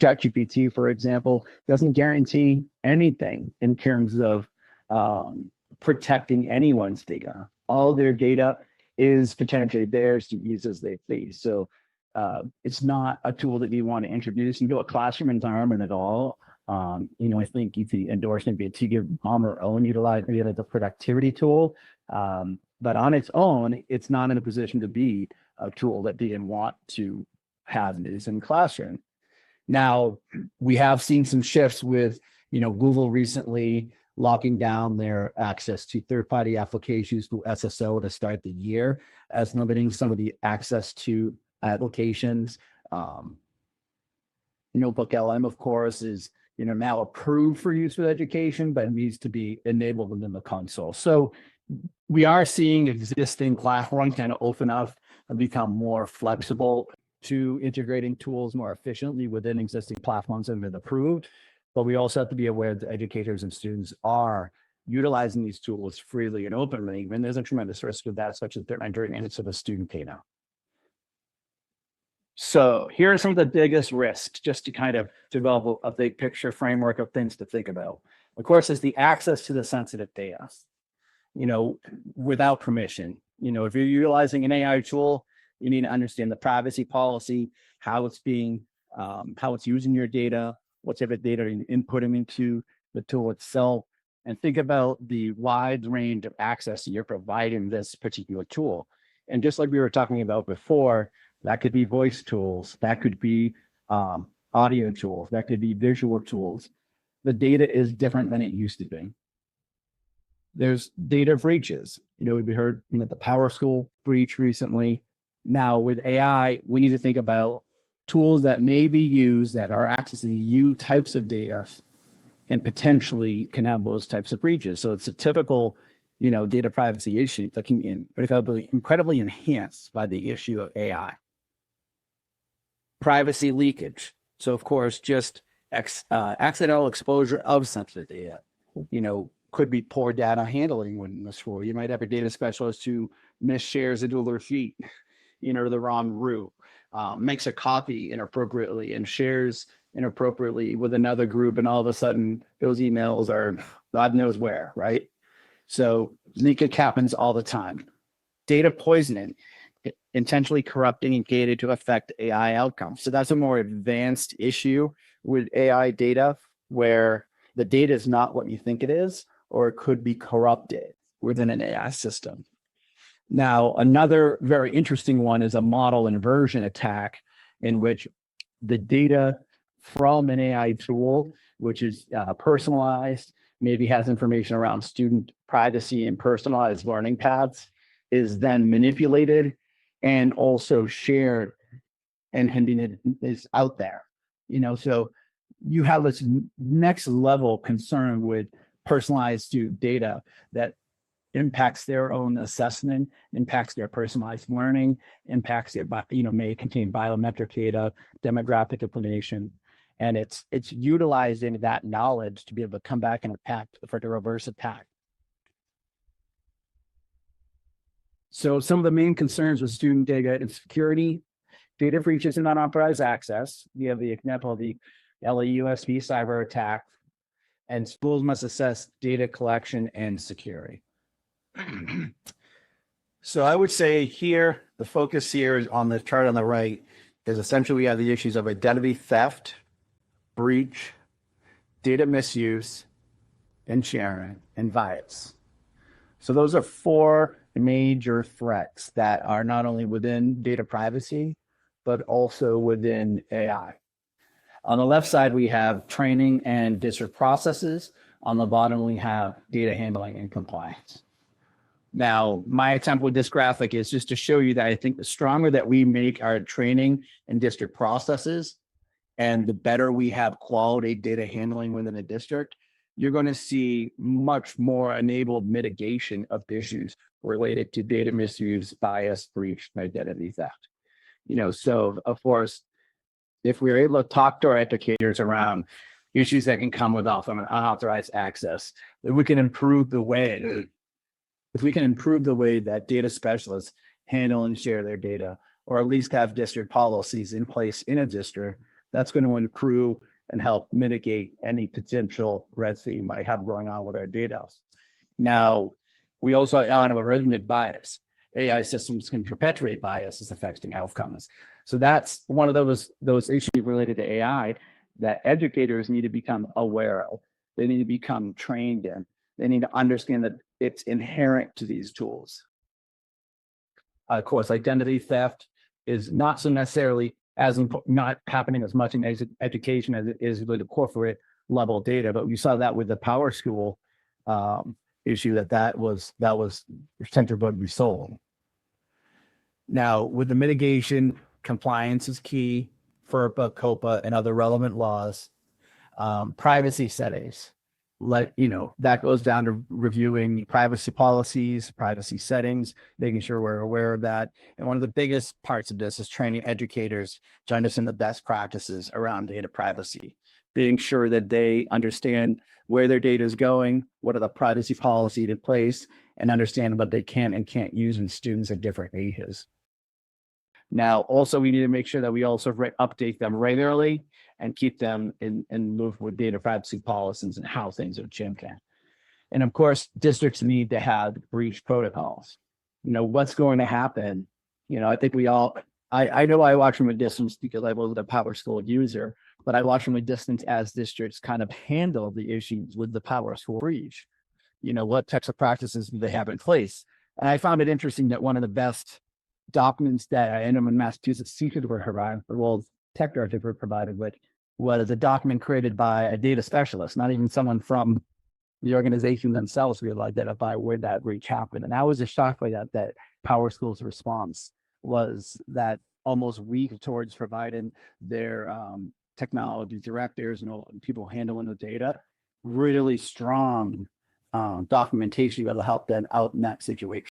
ChatGPT, for example, doesn't guarantee anything in terms of protecting anyone's data. All their data is potentially theirs to use as they please. So it's not a tool that you want to introduce into a classroom environment at all. I think the endorsement be to give on their own utilize it as a productivity tool. But on its own, it's not in a position to be a tool that they want to have is in classroom. Now, we have seen some shifts with, Google recently locking down their access to third-party applications through SSO to start the year, as limiting some of the access to applications. Notebook LM, of course, is now approved for use with education, but it needs to be enabled within the console. So we are seeing existing platforms kind of open up and become more flexible to integrating tools more efficiently within existing platforms that have been approved. But we also have to be aware that educators and students are utilizing these tools freely and openly, and there's a tremendous risk of that, such as they're entering into the student data. So here are some of the biggest risks, just to kind of develop a big picture framework of things to think about. Of course, is the access to the sensitive data, without permission. If you're utilizing an AI tool, you need to understand the privacy policy, how it's using your data, what type of data you're inputting into the tool itself, and think about the wide range of access that you're providing this particular tool. And just like we were talking about before, that could be voice tools, that could be audio tools, that could be visual tools. The data is different than it used to be. There's data breaches. We've heard the PowerSchool breach recently. Now with AI, we need to think about tools that may be used that are accessing new types of data and potentially can have those types of breaches. So it's a typical, data privacy issue that can be incredibly enhanced by the issue of AI. Privacy leakage. So of course, just accidental exposure of sensitive data, could be poor data handling when in the school. You might have a data specialist who misshares a Google sheet, the wrong route, makes a copy inappropriately and shares inappropriately with another group, and all of a sudden those emails are God knows where, right? So leakage happens all the time. Data poisoning, intentionally corrupting data to affect AI outcomes. So that's a more advanced issue with AI data, where the data is not what you think it is, or it could be corrupted within an AI system. Now, another very interesting one is a model inversion attack, in which the data from an AI tool, which is personalized, maybe has information around student privacy and personalized learning paths, is then manipulated and also shared, and it is out there. So you have this next level concern with personalized student data that impacts their own assessment, impacts their personalized learning, impacts their, may contain biometric data, demographic information, and it's utilizing that knowledge to be able to come back and attack for the reverse attack. So some of the main concerns with student data and security: data breaches and unauthorized access. We have the example of the LAUSD cyber attack, and schools must assess data collection and security. So I would say here, the focus here is on the chart on the right, is essentially we have the issues of identity theft, breach, data misuse, and sharing, and bias. So those are four major threats that are not only within data privacy, but also within AI. On the left side, we have training and district processes. On the bottom, we have data handling and compliance. Now, my attempt with this graphic is just to show you that I think the stronger that we make our training and district processes, and the better we have quality data handling within a district, you're going to see much more enabled mitigation of issues related to data misuse, bias, breach, and identity theft. So of course, if we're able to talk to our educators around issues that can come with unauthorized access, then we can improve the way. If we can improve the way that data specialists handle and share their data, or at least have district policies in place in a district That's going to improve and help mitigate any potential threats that you might have going on with our data. Now, we also have a resident bias. AI systems can perpetuate biases affecting outcomes. So that's one of those issues related to AI that educators need to become aware of. They need to become trained in. They need to understand that it's inherent to these tools. Of course, identity theft is not so necessarily as not happening as much in education as it is with the corporate level data, but we saw that with the Power School issue that was center bug we sold. Now, with the mitigation, compliance is key. FERPA, COPA, and other relevant laws. Privacy settings, that goes down to reviewing privacy policies, privacy settings, making sure we're aware of that. And one of the biggest parts of this is training educators to understand the best practices around data privacy, being sure that they understand where their data is going, what are the privacy policies in place, and understand what they can and can't use in students at different ages. Now, also, we need to make sure that we also update them regularly and keep them in move with data privacy policies and how things are changing. And of course, districts need to have breach protocols. What's going to happen? I think I know I watch from a distance because I was a Power School user, but I watch from a distance as districts kind of handle the issues with the Power School breach. What types of practices do they have in place? And I found it interesting that one of the best documents that I ended up in Massachusetts secret were provided, the World Tech Directive were provided with, was a document created by a data specialist, not even someone from the organization themselves will identify where that breach happened. And I was just shocked by that Power School's response was that almost weak towards providing their technology directors and people handling the data, really strong documentation that will help them out in that situation.